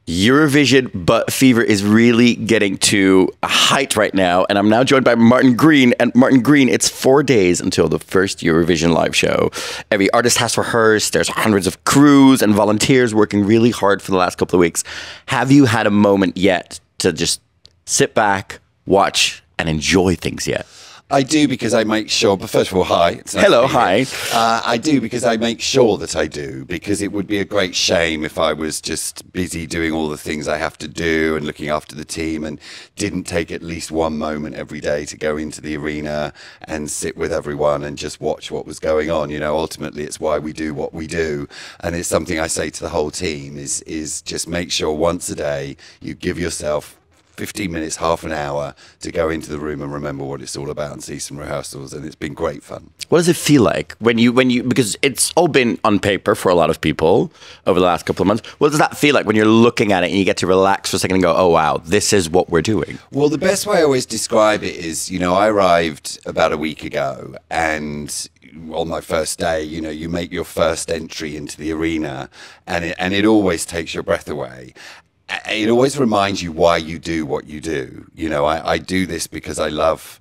Eurovision butt fever is really getting to a height right now, and I'm now joined by Martin Green. And Martin Green, it's 4 days until the first Eurovision live show. Every artist has rehearsed. There's hundreds of crews and volunteers working really hard for the last couple of weeks. Have you had a moment yet to just sit back, watch, and enjoy things yet? I do, because I make sure, but first of all, hi. It's nice Hello, hi. I do, because I make sure that I do, because it would be a great shame if I was just busy doing all the things I have to do and looking after the team and didn't take at least one moment every day to go into the arena and sit with everyone and just watch what was going on. You know, ultimately, it's why we do what we do. And it's something I say to the whole team is just make sure once a day you give yourself 15 minutes, half an hour to go into the room and remember what it's all about and see some rehearsals, and it's been great fun. What does it feel like when you because it's all been on paper for a lot of people over the last couple of months. What does that feel like when you're looking at it and you get to relax for a second and go, oh wow, this is what we're doing? Well, the best way I always describe it is, you know, I arrived about a week ago, and on my first day, you know, you make your first entry into the arena, and it always takes your breath away. It always reminds you why you do what you do. You know, I do this because I love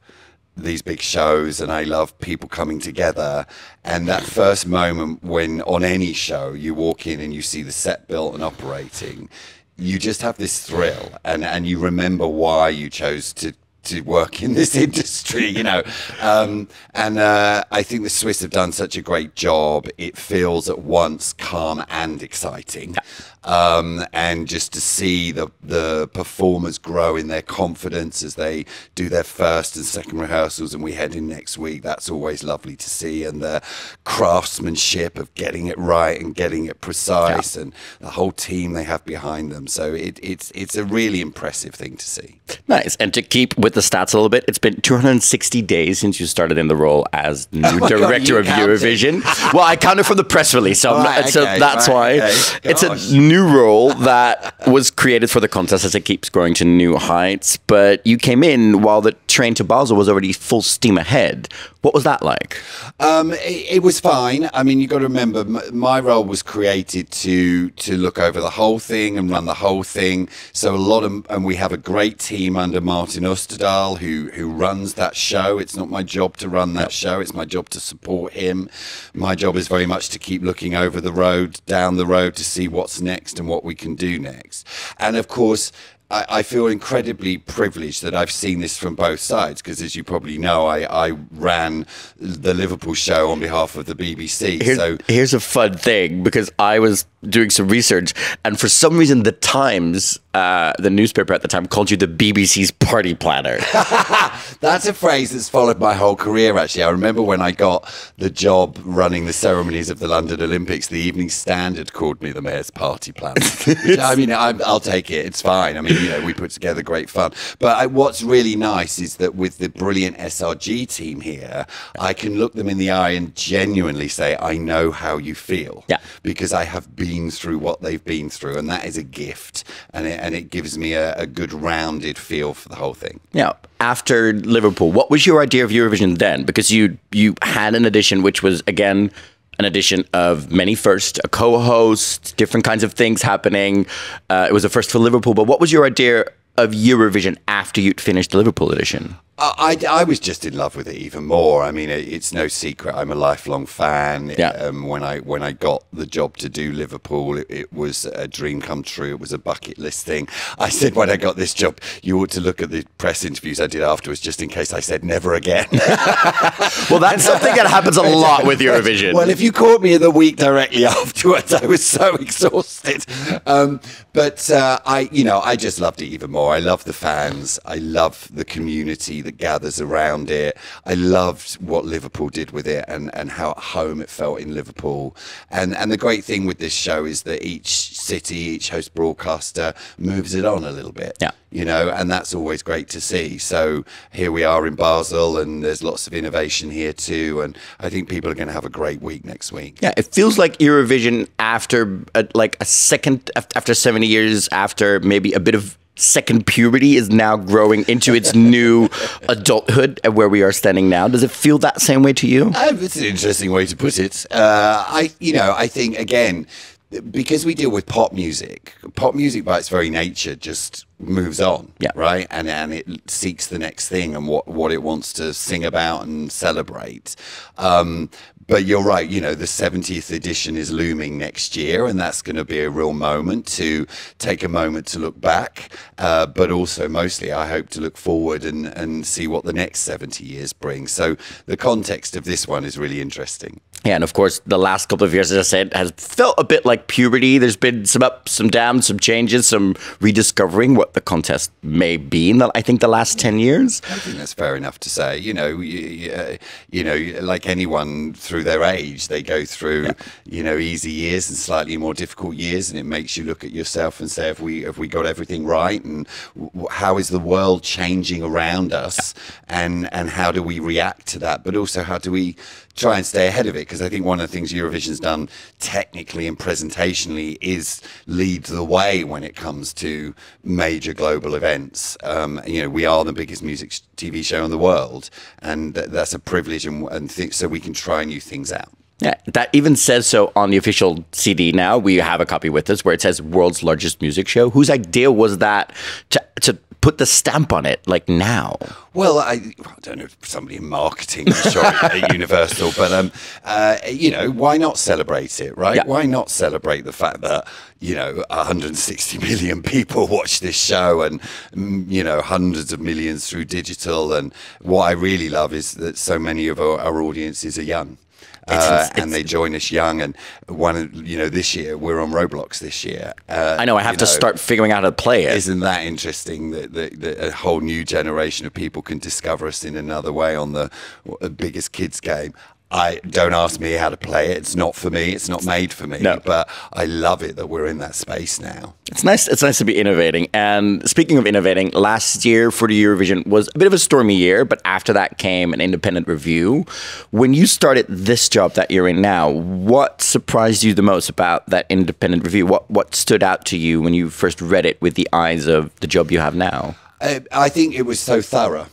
these big shows and I love people coming together. And that first moment when on any show you walk in and you see the set built and operating, you just have this thrill, and you remember why you chose to work in this industry, you know. I think the Swiss have done such a great job. It feels at once calm and exciting. And just to see the performers grow in their confidence as they do their first and second rehearsals and we head in next week, that's always lovely to see. And the craftsmanship of getting it right and getting it precise, and the whole team they have behind them. So it's a really impressive thing to see. Nice. And to keep with the stats a little bit, it's been 260 days since you started in the role as new director of Eurovision. Well, I counted from the press release, so, that's why. Okay. It's a new role that was created for the contest as it keeps growing to new heights. But you came in while the train to Basel was already full steam ahead. What was that like? It was fine. I mean, you've got to remember, my role was created to look over the whole thing and run the whole thing. So and we have a great team under Martin Österdahl who runs that show. It's not my job to run that show. It's my job to support him. My job is very much to keep looking over the road, down the road, to see what's next and what we can do next. And of course, I feel incredibly privileged that I've seen this from both sides, because as you probably know, I ran the Liverpool show on behalf of the BBC. Here's a fun thing, because I was doing some research, and for some reason the Times, the newspaper at the time, called you the BBC's party planner. That's a phrase that's followed my whole career, actually. I remember when I got the job running the ceremonies of the London Olympics, the Evening Standard called me the mayor's party planner. Which, I mean, I'll take it. It's fine. I mean, you know, we put together great fun. But what's really nice is that with the brilliant SRG team here, I can look them in the eye and genuinely say, I know how you feel. Yeah. Because I have been through what they've been through, and that is a gift. And it gives me a good rounded feel for the whole thing. Yeah. After Liverpool, what was your idea of Eurovision then? Because you had an edition which was, again, an edition of many firsts, a co-host, different kinds of things happening. It was a first for Liverpool. But what was your idea of Eurovision after you'd finished the Liverpool edition? I was just in love with it even more. I mean, it's no secret I'm a lifelong fan. Yeah. When I got the job to do Liverpool, it was a dream come true. It was a bucket list thing. I said when I got this job, you ought to look at the press interviews I did afterwards, just in case I said never again. Well, that's something that happens a lot with Eurovision. Well, if you caught me in the week directly afterwards, I was so exhausted. But I just loved it even more. I love the fans. I love the community that gathers around it. I loved what Liverpool did with it, and how at home it felt in Liverpool. And the great thing with this show is that each city, each host broadcaster moves it on a little bit. Yeah. You know, and that's always great to see. So here we are in Basel, and there's lots of innovation here too. And I think people are going to have a great week next week. Yeah, it feels like Eurovision after after 70 years, after maybe a bit of second puberty, is now growing into its new adulthood and where we are standing now. Does it feel that same way to you? It's an interesting way to put it. I think, again, because we deal with pop music by its very nature just moves on, right? And it seeks the next thing and what it wants to sing about and celebrate. But you're right, you know, the 70th edition is looming next year, and that's going to be a real moment to take a moment to look back, but also mostly I hope to look forward and see what the next 70 years bring. So the context of this one is really interesting. Yeah, and of course, the last couple of years, as I said, has felt a bit like puberty. There's been some ups, some downs, some changes, some rediscovering what the contest may be in, I think, the last 10 years. I think that's fair enough to say. You know, like anyone through their age, they go through, you know, easy years and slightly more difficult years, and it makes you look at yourself and say, have we got everything right, and how is the world changing around us, and how do we react to that, but also how do we try and stay ahead of it? Because I think one of the things Eurovision's done technically and presentationally is lead the way when it comes to major global events. You know, we are the biggest music TV show in the world, and that's a privilege, and so we can try new things out. Yeah, that even says so on the official CD now. We have a copy with us where it says world's largest music show. Whose idea was that to put the stamp on it, like now? Well, I don't know, somebody in marketing, I'm sure, at Universal, but, you know, why not celebrate it, right? Yeah. Why not celebrate the fact that, you know, 160 million people watch this show, and, you know, hundreds of millions through digital. And what I really love is that so many of our audiences are young. And they join us young, and you know, this year we're on Roblox this year. I know, I have to start figuring out how to play it. Isn't that interesting that a whole new generation of people can discover us in another way on the biggest kids game? Don't ask me how to play it. It's not for me. It's not made for me. No. But I love it that we're in that space now. It's nice. It's nice to be innovating. And speaking of innovating, last year for the Eurovision was a bit of a stormy year, but after that came an independent review. When you started this job that you're in now, what surprised you the most about that independent review? What stood out to you when you first read it with the eyes of the job you have now? I think it was so thorough.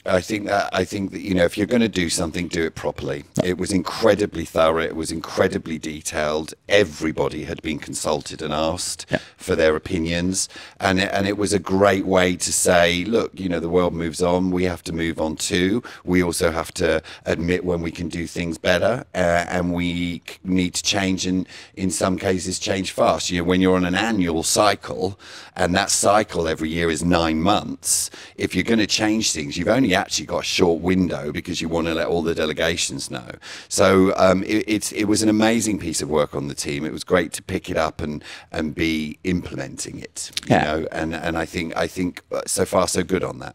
I think that, you know, if you're going to do something, do it properly. It was incredibly thorough. It was incredibly detailed. Everybody had been consulted and asked for their opinions, and it was a great way to say, look, you know, the world moves on. We have to move on too. We also have to admit when we can do things better, and we need to change, and in some cases change fast. You know, when you're on an annual cycle, and that cycle every year is 9 months, if you're going to change things, you've only actually got a short window because you want to let all the delegations know. So it was an amazing piece of work on the team. It was great to pick it up and be implementing it. You know, and I think so far so good on that.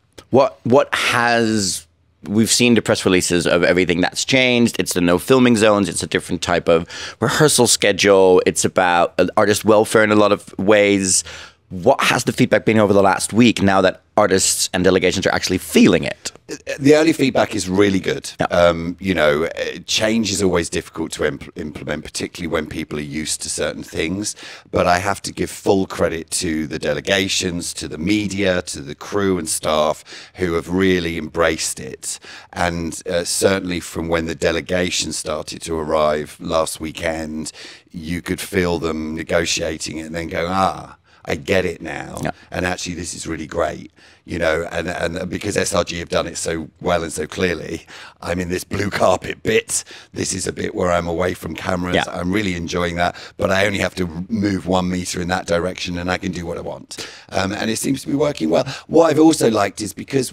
We've seen the press releases of everything that's changed. It's the no filming zones. It's a different type of rehearsal schedule. It's about artist welfare in a lot of ways. What has the feedback been over the last week now that artists and delegations are actually feeling it? The early feedback is really good. You know, change is always difficult to implement, particularly when people are used to certain things. But I have to give full credit to the delegations, to the media, to the crew and staff who have really embraced it. And certainly from when the delegations started to arrive last weekend, you could feel them negotiating it and then go, I get it now, and actually this is really great, you know, and because SRG have done it so well and so clearly, I'm in this blue carpet bit. This is a bit where I'm away from cameras. I'm really enjoying that, but I only have to move 1 meter in that direction and I can do what I want. And it seems to be working well. What I've also liked is because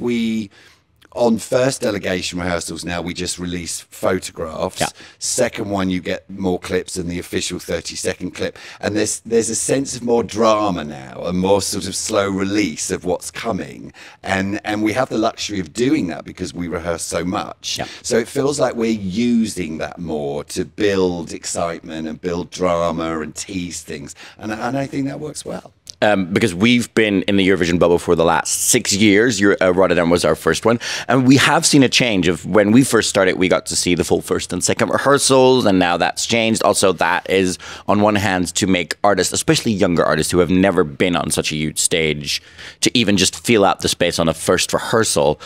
on first delegation rehearsals now, we just release photographs. Second one, you get more clips than the official 30-second clip. And there's a sense of more drama now, a more sort of slow release of what's coming. And we have the luxury of doing that because we rehearse so much. So it feels like we're using that more to build excitement and build drama and tease things. And I think that works well. Because we've been in the Eurovision bubble for the last 6 years. Rotterdam was our first one. And we have seen a change of when we first started, we got to see the full first and second rehearsals, and now that's changed. Also, that is, on one hand, to make artists, especially younger artists who have never been on such a huge stage, to even just feel out the space on a first rehearsal.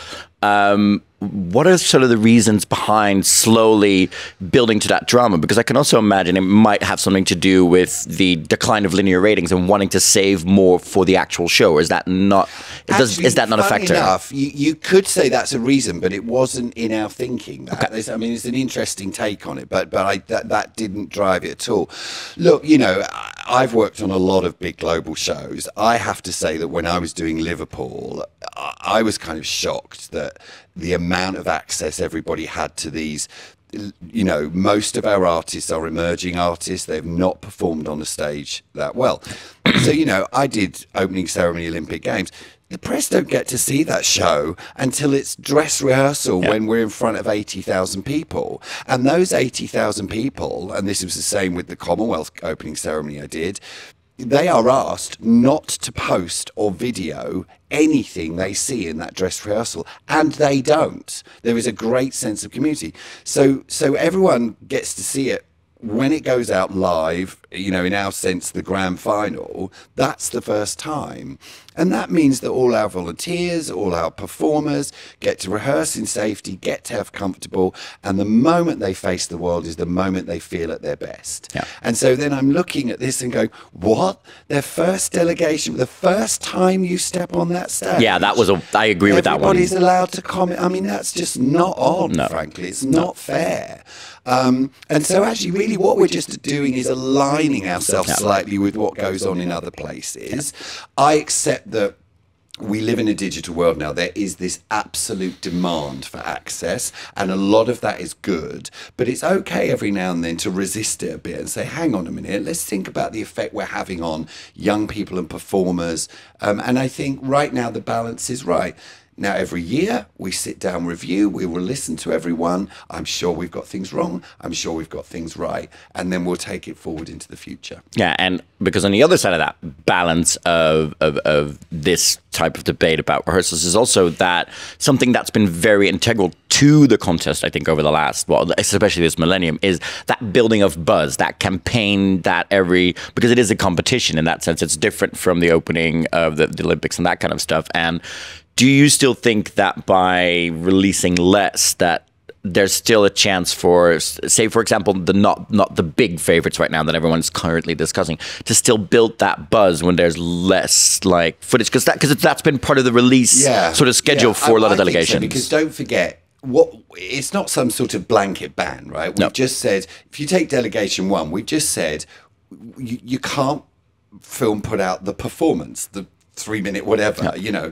what are sort of the reasons behind slowly building to that drama? Because I can also imagine it might have something to do with the decline of linear ratings and wanting to save more for the actual show. Or is that not? Actually, is that not a factor? Enough, you could say that's a reason, but it wasn't in our thinking. I mean, it's an interesting take on it, but that didn't drive it at all. Look, you know, I've worked on a lot of big global shows. I have to say that when I was doing Liverpool, I was kind of shocked that the amount of access everybody had to these. You know, most of our artists are emerging artists. They've not performed on a stage that well. So, you know, I did opening ceremony Olympic Games. The press don't get to see that show until it's dress rehearsal when we're in front of 80,000 people. And those 80,000 people, and this was the same with the Commonwealth opening ceremony I did, they are asked not to post or video anything they see in that dress rehearsal, and they don't. There is a great sense of community. So everyone gets to see it when it goes out live, you know, in our sense, the grand final. That's the first time. And that means that all our volunteers, all our performers get to rehearse in safety, get to have comfortable, and the moment they face the world is the moment they feel at their best. Yeah. And so then I'm looking at this and going, what? Their first delegation, the first time you step on that stage? Yeah, that was I agree with that one. Everybody's allowed to comment. I mean, that's just not on, frankly. It's not fair. And so actually really what we're just doing is aligning ourselves slightly with what goes on in other places. I accept that we live in a digital world now. There is this absolute demand for access, and a lot of that is good, but it's okay every now and then to resist it a bit and say, hang on a minute, let's think about the effect we're having on young people and performers. And I think right now the balance is right. Now, every year we sit down, review, we will listen to everyone. I'm sure we've got things wrong. I'm sure we've got things right. And then we'll take it forward into the future. Yeah, and because on the other side of that balance of this type of debate about rehearsals is also that something that's been very integral to the contest, I think, over the last, well, especially this millennium, is that building of buzz, that campaign that because it is a competition in that sense. It's different from the opening of the Olympics and that kind of stuff. And do you still think that by releasing less, that there's still a chance for, say, for example, not the big favorites right now that everyone's currently discussing, to still build that buzz when there's less like footage? Because that's been part of the release sort of schedule for a lot of delegations. So, because don't forget, it's not some sort of blanket ban, right? We've just said, if you take delegation one, we've just said you can't put out the performance, the 3-minute whatever, you know.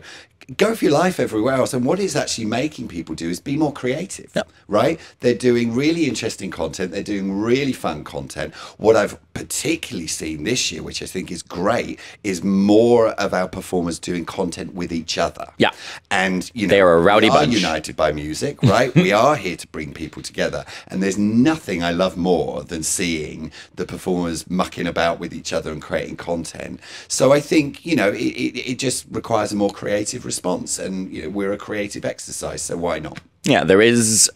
Go for your life everywhere else. And what it's actually making people do is be more creative, right? They're doing really interesting content. They're doing really fun content. What I've particularly seen this year, which I think is great, is more of our performers doing content with each other. Yeah. And, you know, they are a rowdy bunch. We are united by music, right? We are here to bring people together. And there's nothing I love more than seeing the performers mucking about with each other and creating content. So I think, you know, it just requires a more creative response, and you know, we're a creative exercise, so why not? Yeah, there is.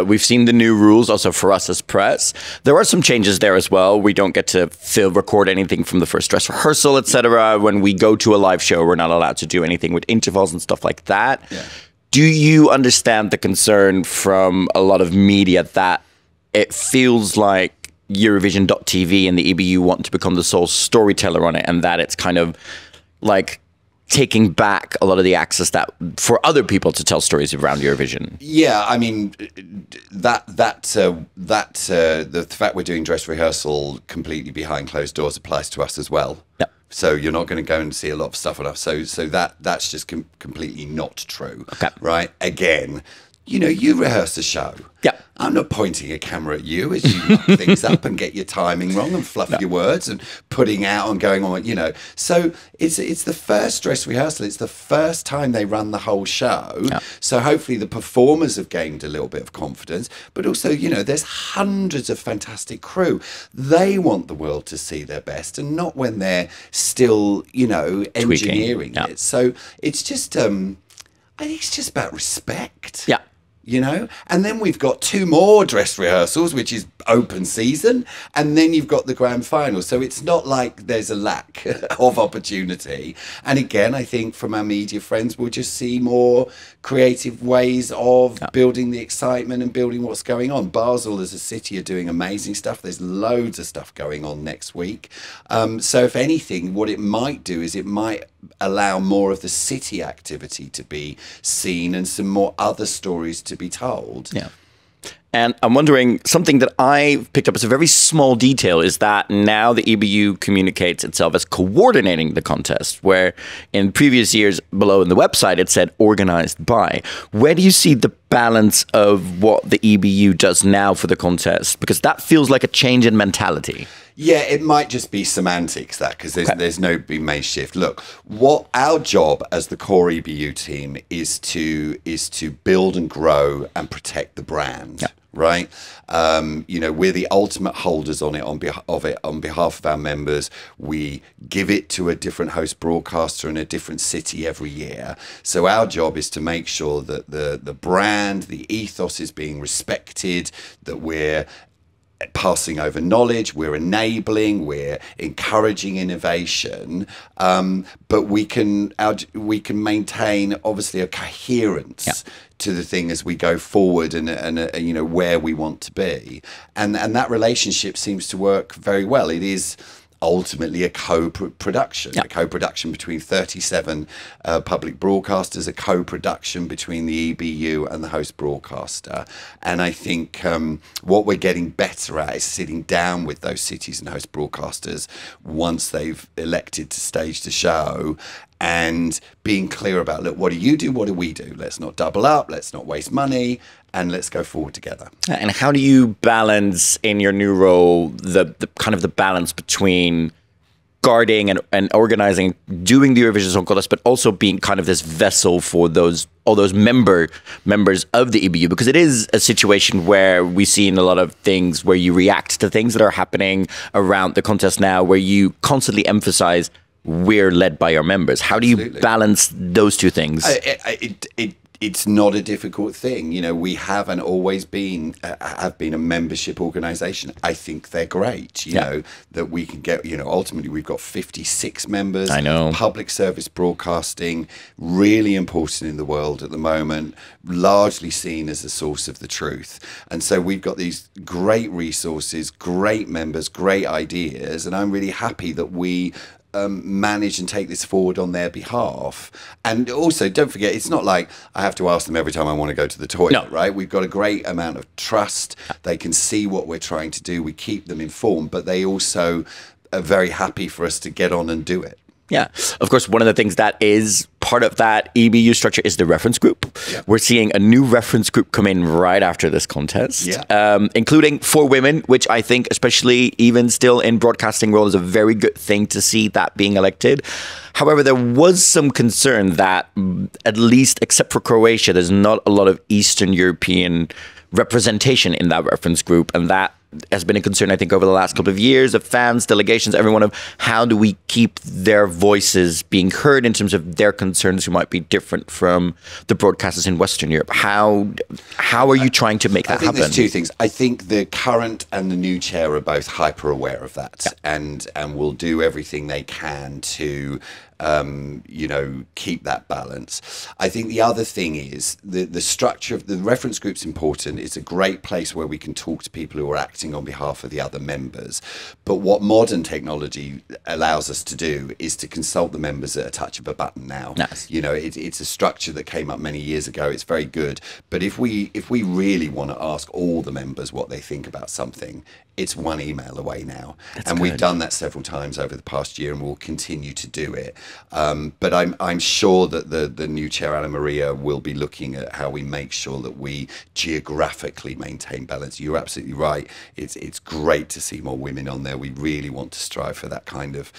We've seen the new rules also for us as press. There are some changes there as well. We don't get to record anything from the first dress rehearsal, etc. When we go to a live show, we're not allowed to do anything with intervals and stuff like that. Yeah. Do you understand the concern from a lot of media that it feels like Eurovision.tv and the EBU want to become the sole storyteller on it, and that it's kind of like taking back a lot of the access that for other people to tell stories around Eurovision? Yeah, I mean, the fact we're doing dress rehearsal completely behind closed doors applies to us as well. Yep. So you're not going to go and see a lot of stuff on us. So that's just completely not true. Okay. Right? Again, you know, you rehearse a show. Yeah. I'm not pointing a camera at you as you muck things up and get your timing wrong and fluff your words and putting out and going on, you know. So it's the first dress rehearsal. It's the first time they run the whole show. Yeah. So hopefully the performers have gained a little bit of confidence. But also, you know, there's hundreds of fantastic crew. They want the world to see their best, and not when they're still, you know, engineering it. So it's just, I think it's just about respect. Yeah. You know, and then we've got 2 more dress rehearsals, which is open season, and then you've got the grand final. So it's not like there's a lack of opportunity. And again, I think from our media friends, we'll just see more creative ways of building the excitement and building what's going on. Basel as a city are doing amazing stuff. There's loads of stuff going on next week. So if anything, what it might do is it might allow more of the city activity to be seen and some more other stories to be told. Yeah. And I'm wondering, something that I picked up as a very small detail is that now the EBU communicates itself as coordinating the contest, where in previous years below in the website it said organized by. Where do you see the balance of what the EBU does now for the contest? Because that feels like a change in mentality. Yeah, it might just be semantics, that, because there's no big main shift. Look, what our job as the core EBU team is to build and grow and protect the brand. Yeah. Right, you know, we're the ultimate holders on it on behalf of our members. We give it to a different host broadcaster in a different city every year. So our job is to make sure that the brand, the ethos is being respected, that we're passing over knowledge, we're enabling, we're encouraging innovation, but we can maintain obviously a coherence to the thing as we go forward and you know, where we want to be, and that relationship seems to work very well. It is ultimately a co-production, a co-production between 37 public broadcasters, a co-production between the EBU and the host broadcaster. And I think what we're getting better at is sitting down with those cities and host broadcasters once they've elected to stage the show and being clear about, look, what do you do? What do we do? Let's not double up. Let's not waste money. And let's go forward together. And how do you balance in your new role the kind of the balance between guarding and organizing, doing the Eurovision Song Contest, but also being kind of this vessel for all those members of the EBU? Because it is a situation where we see in a lot of things where you react to things that are happening around the contest now, where you constantly emphasize we're led by our members. How do you balance those two things? It's not a difficult thing. You know, we have and always been have been a membership organization. I think they're great, you know, that we can get, you know, ultimately we've got 56 members. I know. Public service broadcasting, really important in the world at the moment, largely seen as a source of the truth. And so we've got these great resources, great members, great ideas, and I'm really happy that we manage and take this forward on their behalf. And also, don't forget, it's not like I have to ask them every time I want to go to the toilet, right? We've got a great amount of trust. They can see what we're trying to do. We keep them informed, but they also are very happy for us to get on and do it. Yeah, of course, one of the things that is part of that EBU structure is the reference group. Yeah. We're seeing a new reference group come in right after this contest, including 4 women, which I think, especially even still in broadcasting world, is a very good thing to see that being elected. However, there was some concern that, at least except for Croatia, there's not a lot of Eastern European representation in that reference group, and that has been a concern, I think, over the last couple of years of fans, delegations, everyone, of how do we keep their voices being heard in terms of their concerns who might be different from the broadcasters in Western Europe. How are you trying to make that happen? There's 2 things. I think the current and the new chair are both hyper aware of that, and will do everything they can to you know, keep that balance. I think the other thing is the structure of the reference group's important. It's a great place where we can talk to people who are acting on behalf of the other members. But what modern technology allows us to do is to consult the members at a touch of a button now. Nice. You know, it's a structure that came up many years ago. It's very good. But if we really want to ask all the members what they think about something, it's 1 email away now. And we've done that several times over the past year, and we'll continue to do it. But I'm sure that the new chair, Anna Maria, will be looking at how we make sure that we geographically maintain balance. You're absolutely right. It's great to see more women on there. We really want to strive for that kind of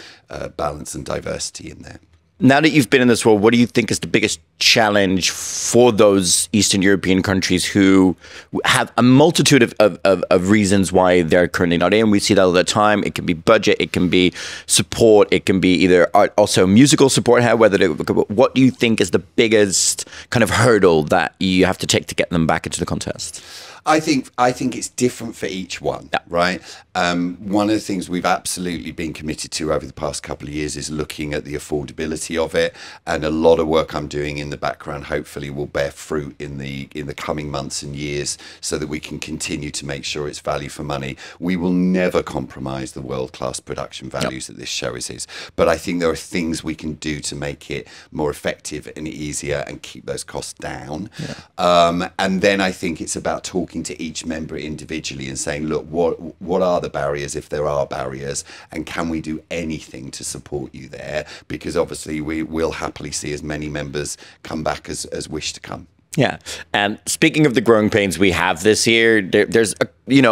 balance and diversity in there. Now that you've been in this role, what do you think is the biggest challenge for those Eastern European countries who have a multitude of reasons why they're currently not in? We see that all the time. It can be budget, it can be support, it can be either also musical support. What do you think is the biggest kind of hurdle that you have to take to get them back into the contest? I think it's different for each one, right? One of the things we've absolutely been committed to over the past couple of years is looking at the affordability of it, and a lot of work I'm doing in the background hopefully will bear fruit in the coming months and years, so that we can continue to make sure it's value for money. We will never compromise the world-class production values that this show is, but I think there are things we can do to make it more effective and easier and keep those costs down. And then I think it's about talking to each member individually and saying, look, what are the barriers, if there are barriers, and can we do anything to support you there? Because obviously we will happily see as many members come back as wish to come. Yeah. And speaking of the growing pains we have this year, there's,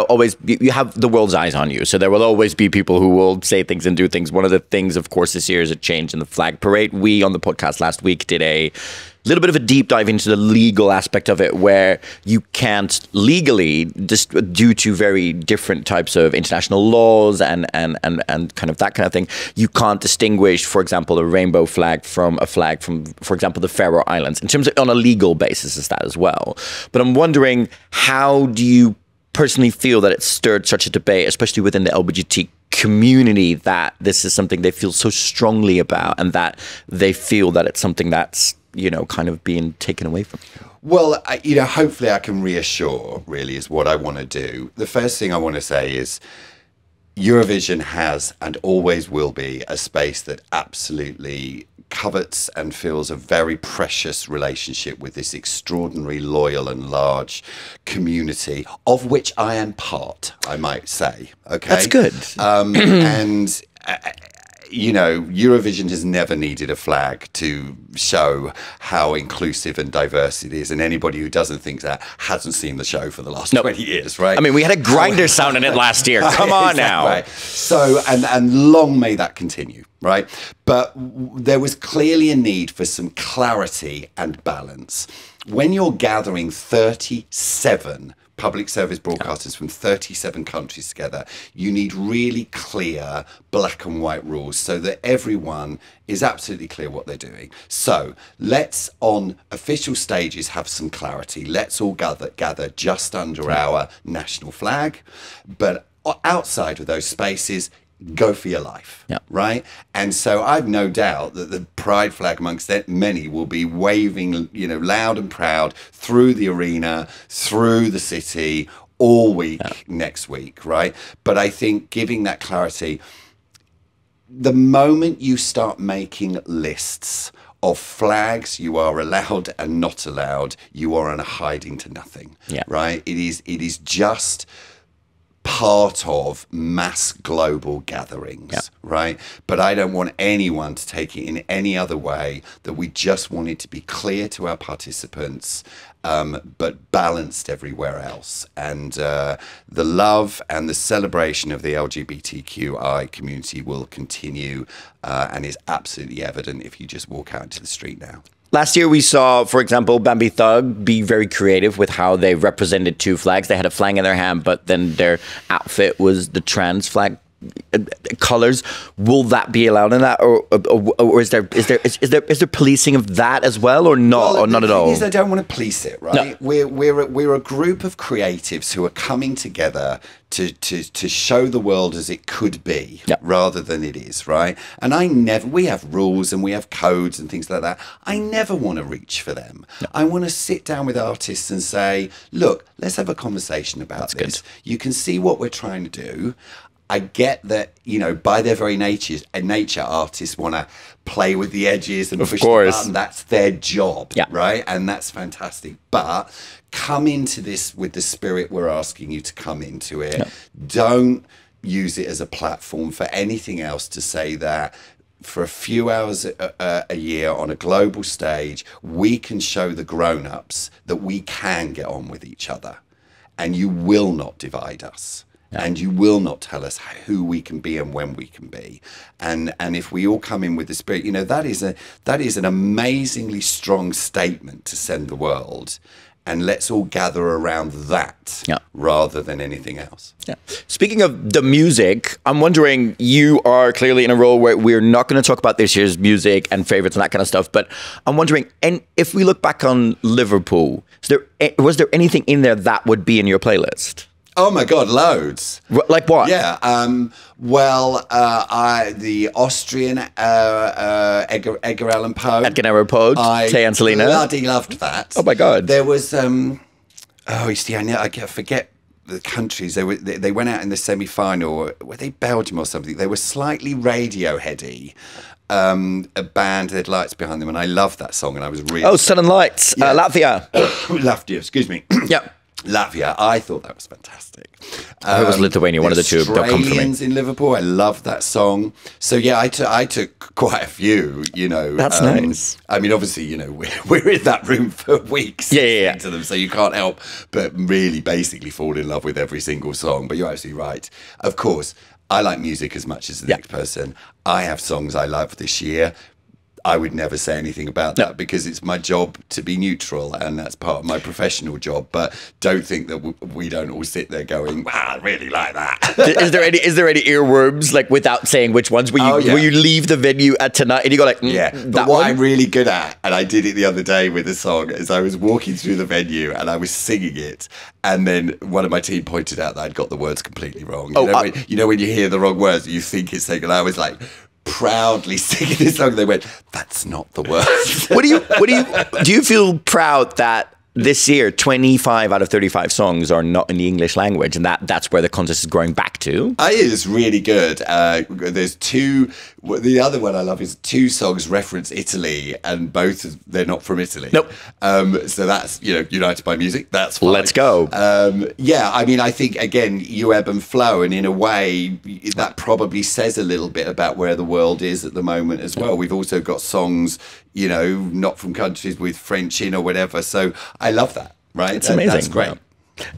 always, you have the world's eyes on you. So there will always be people who will say things and do things. One of the things, of course, this year is a change in the flag parade. We, on the podcast last week, did a little bit of a deep dive into the legal aspect of it, where you can't legally, just due to very different types of international laws and kind of that kind of thing, you can't distinguish, for example, a rainbow flag from a flag from, for example, the Faroe Islands, in terms of on a legal basis is that as well. But I'm wondering, how do you personally feel that it stirred such a debate, especially within the LGBT community, that this is something they feel so strongly about, and that they feel that it's something that's, kind of being taken away from you? Well, hopefully I can reassure, really, is what I want to do. The first thing I want to say is Eurovision has and always will be a space that absolutely covets and feels a very precious relationship with this extraordinary, loyal and large community, of which I am part, I might say. Okay, that's good. And Eurovision has never needed a flag to show how inclusive and diverse it is, and anybody who doesn't think that hasn't seen the show for the last 20 years, right? I mean, we had a grinder sound in it last year. Come on now. Right. So, and long may that continue, right? But there was clearly a need for some clarity and balance. When you're gathering 37 public service broadcasters from 37 countries together, you need really clear black and white rules so that everyone is absolutely clear what they're doing. So let's, on official stages, have some clarity. Let's all gather just under our national flag, but outside of those spaces, go for your life, right? And so I've no doubt that the pride flag amongst many will be waving, loud and proud through the arena, through the city, all week next week, right? But I think giving that clarity, the moment you start making lists of flags you are allowed and not allowed, you are on a hiding to nothing, right? It is just part of mass global gatherings, right? But I don't want anyone to take it in any other way, that we just want it to be clear to our participants, but balanced everywhere else. And the love and the celebration of the LGBTQI community will continue, and is absolutely evident if you just walk out into the street now. Last year we saw, for example, Bambi Thug be very creative with how they represented two flags. They had a flag in their hand, but then their outfit was the trans flag colors. Will that be allowed in that, or is there policing of that as well, or not, or not at all? The thing is, I don't want to police it, right? No. We're a group of creatives who are coming together to show the world as it could be, rather than it is, right? And we have rules and we have codes and things like that. I never want to reach for them. No. I want to sit down with artists and say, look, let's have a conversation about this. Good. You can see what we're trying to do. I get that, by their very nature, artists want to play with the edges and push the button. That's their job, right? And that's fantastic. But come into this with the spirit we're asking you to come into it. Don't use it as a platform for anything else to say that for a few hours a year on a global stage, we can show the grown-ups that we can get on with each other, and you will not divide us. And you will not tell us who we can be and when we can be. And if we all come in with the spirit, that is an amazingly strong statement to send the world. and let's all gather around that rather than anything else. Yeah. Speaking of the music, I'm wondering, you are clearly in a role where we're not going to talk about this year's music and favorites and that kind of stuff, but I'm wondering, and if we look back on Liverpool, was there anything in there that would be in your playlist? Oh my God, loads. Like what? Yeah. The Austrian Edgar Allan Poe. Edgar Allan Poe. Tay and Selena. I bloody loved that. Oh my God. There was you see, I forget the countries. They went out in the semi-final. Were they Belgium or something? They were slightly Radioheady. A band that had lights behind them, and I loved that song, and I was really Southern Lights, Latvia. Latvia, excuse me. Yeah. Latvia, I thought that was fantastic. It was Lithuania, one of the two. Don't come for me. Australians in Liverpool, I loved that song. So yeah, I took quite a few. That's nice. I mean, obviously, we're in that room for weeks. Yeah. To them, so you can't help but really, basically, fall in love with every single song. But you're absolutely right. Of course, I like music as much as the next person. I have songs I love this year. I would never say anything about that because it's my job to be neutral, and that's part of my professional job. But don't think that we don't all sit there going, "Wow, I really like that." Is there any earworms, like, without saying which ones? Where you leave the venue at tonight and you go like, But what I'm really good at, and I did it the other day with a song, is I was walking through the venue and I was singing it, and then one of my team pointed out that I'd got the words completely wrong. When you hear the wrong words, you think it's saying, and I was like, proudly singing this song. They went, "That's not the words." Do you feel proud that this year 25 out of 35 songs are not in the English language, and that's where the contest is growing back to? It's really good. There's two. The other one I love is two songs reference Italy, and they're not from Italy. Nope. So that's United by Music. That's fine. Let's go. I mean, I think again, you ebb and flow, and in a way, that probably says a little bit about where the world is at the moment as well. We've also got songs, not from countries with French in or whatever. So I love that. Right? It's amazing. That's great. Yeah.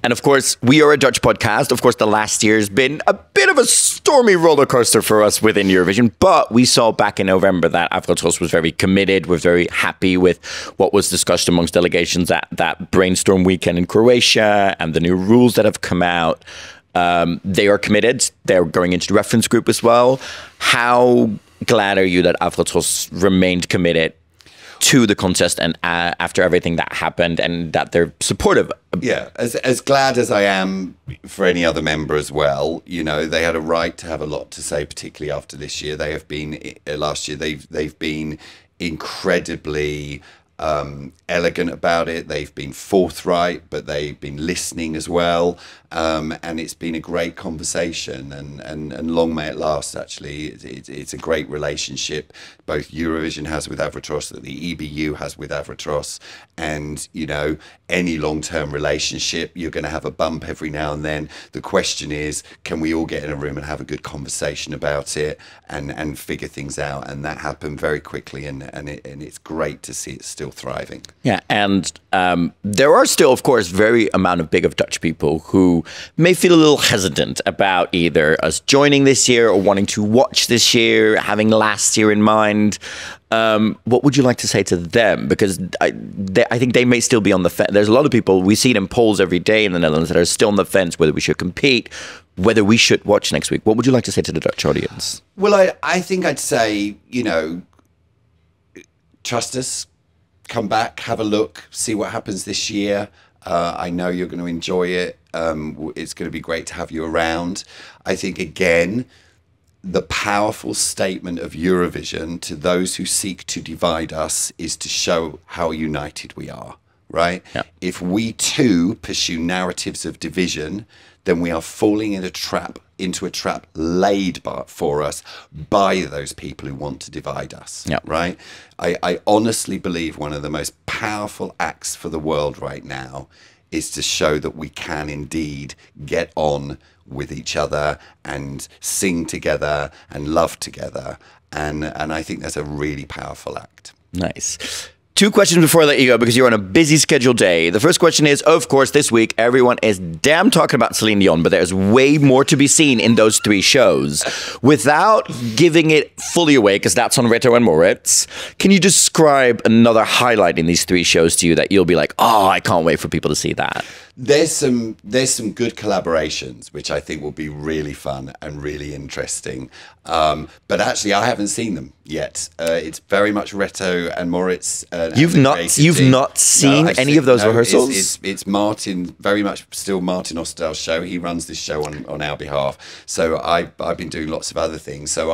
And of course, we are a Dutch podcast. Of course, the last year's been a bit of a stormy roller coaster for us within Eurovision. But we saw back in November that Afrotros was very committed. We're very happy with what was discussed amongst delegations at that brainstorm weekend in Croatia and the new rules that have come out. They are committed. They're going into the reference group as well. How glad are you that Afrotros remained committed to the contest and after everything that happened, and that they're supportive? Yeah, as glad as I am for any other member as well. They had a right to have a lot to say, particularly after this year. They have been last year. They've been incredibly elegant about it. They've been forthright, but they've been listening as well. And it's been a great conversation, and long may it last. Actually, it's a great relationship both Eurovision has with Afrotros, that the EBU has with Afrotros, and any long-term relationship, you're going to have a bump every now and then. The question is, can we all get in a room and have a good conversation about it and figure things out? And that happened very quickly, and it's great to see it still thriving. Yeah, and there are still, of course, very amount of big of Dutch people who may feel a little hesitant about either us joining this year or wanting to watch this year, having last year in mind. What would you like to say to them? Because I think they may still be on the fence. There's a lot of people, we see it in polls every day in the Netherlands, that are still on the fence whether we should compete, whether we should watch next week. What would you like to say to the Dutch audience? Well, I think I'd say, trust us, come back, have a look, see what happens this year. I know you're going to enjoy it. It's going to be great to have you around. I think, again, the powerful statement of Eurovision to those who seek to divide us is to show how united we are, right? Yeah. If we too pursue narratives of division, then we are falling into a trap laid for us by those people who want to divide us, right? I honestly believe one of the most powerful acts for the world right now is to show that we can indeed get on with each other and sing together and love together. And I think that's a really powerful act. Nice. 2 questions before I let you go, because you're on a busy scheduled day. The first question is, of course, this week, everyone is damn talking about Celine Dion, but there's way more to be seen in those 3 shows. Without giving it fully away, because that's on Reto and Moritz, can you describe another highlight in these 3 shows to you that you'll be like, oh, I can't wait for people to see that? There's some good collaborations, which I think will be really fun and really interesting. But actually, I haven't seen them yet. It's very much Reto and Moritz. You've not seen any of those rehearsals? It's Martin, very much still Martin Österdahl's show. He runs this show on our behalf. So I've been doing lots of other things. So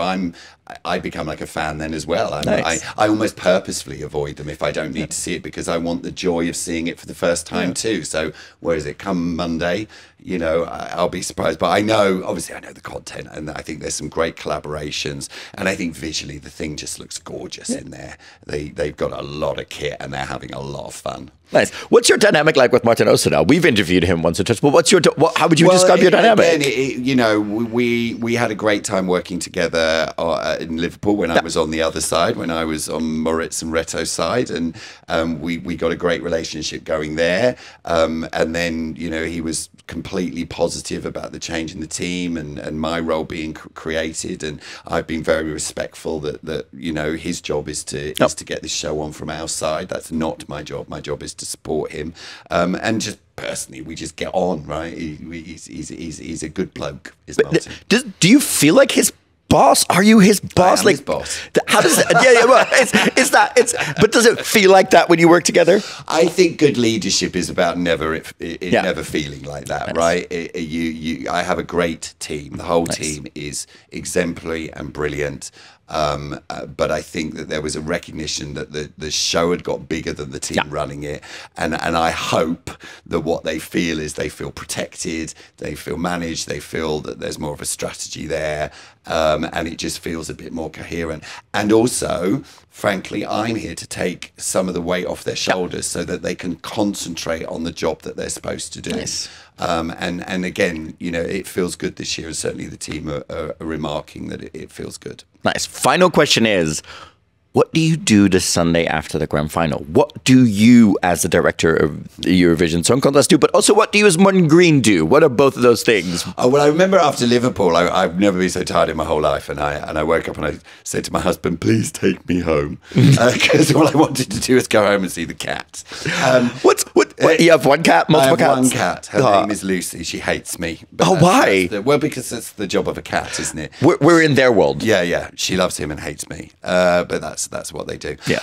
I become like a fan then as well. Nice. I almost purposefully avoid them if I don't need to see it, because I want the joy of seeing it for the first time too. So where is it? Come Monday, you know, I'll be surprised. But obviously I know the content, and I think there's some great collaborations. And I think visually the thing just looks gorgeous in there. They've got a lot of kit and they're having a lot of fun. Nice. What's your dynamic like with Martin Österdahl? We've interviewed him once or twice, but how would you describe your dynamic? Again, you know, we had a great time working together in Liverpool when I was on the other side, when I was on Moritz and Reto's side, and we got a great relationship going there. And then, you know, he was completely positive about the change in the team and my role being created, and I've been very respectful that you know, his job is to get this show on from our side. That's not my job. My job is to support him, and just personally, we just get on, right? He's a good bloke. Martin. Do you feel like his boss? Are you his boss? I am his boss. How does well, but does it feel like that when you work together? I think good leadership is about never feeling like that, right? I have a great team. The whole team is exemplary and brilliant. But I think that there was a recognition that the show had got bigger than the team running it, and I hope that what they feel is they feel protected, they feel managed, they feel that there's more of a strategy there, and it just feels a bit more coherent. And also, frankly, I'm here to take some of the weight off their shoulders so that they can concentrate on the job that they're supposed to do. Nice. And again, you know, it feels good this year, and certainly the team are remarking that it feels good. Nice. Final question is, what do you do the Sunday after the grand final? What do you, as the director of the Eurovision Song Contest, do? But also, what do you, as Martin Green, do? What are both of those things? Oh, well, I remember after Liverpool, I've never been so tired in my whole life, and I woke up and I said to my husband, "Please take me home," because all I wanted to do was go home and see the cat. You have one cat, multiple cats? I have one cat. Her name is Lucy. She hates me. Why? Well, because that's the job of a cat, isn't it? We're in their world. Yeah. She loves him and hates me. But that's what they do. Yeah.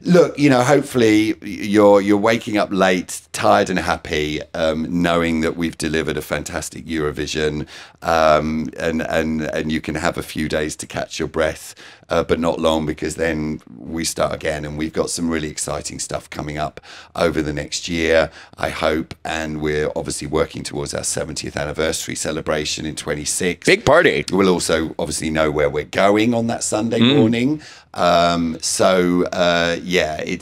Look, you know, hopefully you're waking up late, tired and happy, knowing that we've delivered a fantastic Eurovision, and you can have a few days to catch your breath, but not long, because then we start again, and we've got some really exciting stuff coming up over the next year, I hope, and we're obviously working towards our 70th anniversary celebration in 26. Big party. We'll also obviously know where we're going on that Sunday morning.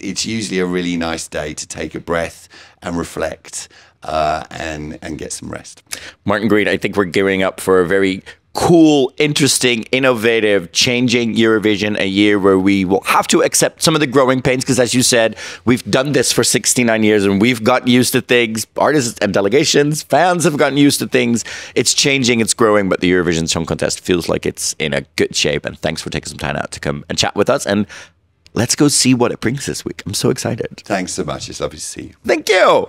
It's usually a really nice day to take a breath and reflect, and get some rest. Martin Green, I think we're gearing up for a very cool, interesting, innovative, changing Eurovision, a year where we will have to accept some of the growing pains, because as you said, we've done this for 69 years and we've gotten used to things. Artists and delegations, fans have gotten used to things. It's changing, it's growing, but the Eurovision Song Contest feels like it's in a good shape. And thanks for taking some time out to come and chat with us, and let's go see what it brings this week. I'm so excited. Thanks so much. It's lovely to see you. Thank you.